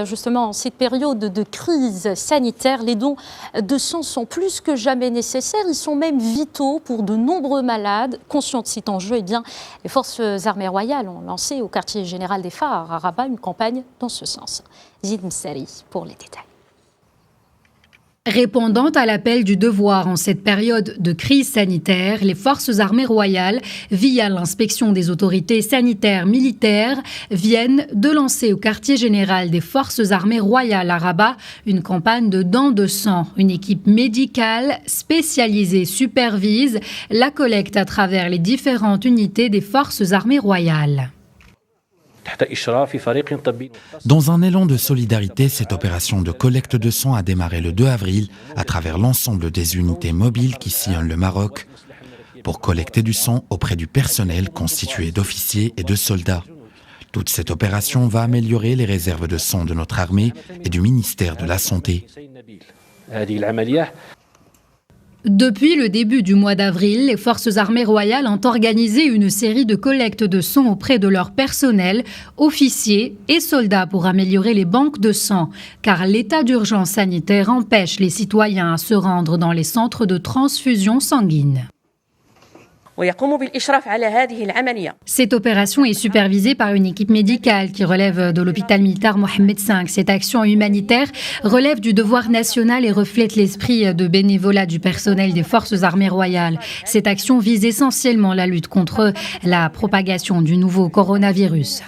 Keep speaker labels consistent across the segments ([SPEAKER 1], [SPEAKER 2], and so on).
[SPEAKER 1] Justement, en cette période de crise sanitaire, les dons de sang sont plus que jamais nécessaires. Ils sont même vitaux pour de nombreux malades. Conscients de cet enjeu, les forces armées royales ont lancé au quartier général des Phares à Rabat une campagne dans ce sens. Zid Msari pour les détails.
[SPEAKER 2] Répondant à l'appel du devoir en cette période de crise sanitaire, les forces armées royales, via l'inspection des autorités sanitaires militaires, viennent de lancer au quartier général des forces armées royales à Rabat une campagne de dons de sang. Une équipe médicale spécialisée supervise la collecte à travers les différentes unités des forces armées royales.
[SPEAKER 3] Dans un élan de solidarité, cette opération de collecte de sang a démarré le 2 avril à travers l'ensemble des unités mobiles qui sillonnent le Maroc pour collecter du sang auprès du personnel constitué d'officiers et de soldats. Toute cette opération va améliorer les réserves de sang de notre armée et du ministère de la Santé.
[SPEAKER 2] Depuis le début du mois d'avril, les forces armées royales ont organisé une série de collectes de sang auprès de leur personnel, officiers et soldats pour améliorer les banques de sang, car l'état d'urgence sanitaire empêche les citoyens à se rendre dans les centres de transfusion sanguine. Cette opération est supervisée par une équipe médicale qui relève de l'hôpital militaire Mohamed V. Cette action humanitaire relève du devoir national et reflète l'esprit de bénévolat du personnel des forces armées royales. Cette action vise essentiellement la lutte contre la propagation du nouveau coronavirus.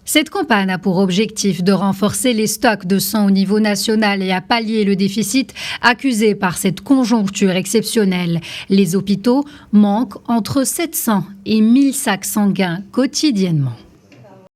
[SPEAKER 2] Cette campagne a pour objectif de renforcer les stocks de sang au niveau national et à pallier le déficit accusé par cette conjoncture exceptionnelle. Les hôpitaux manquent entre 700 et 1000 sacs sanguins quotidiennement.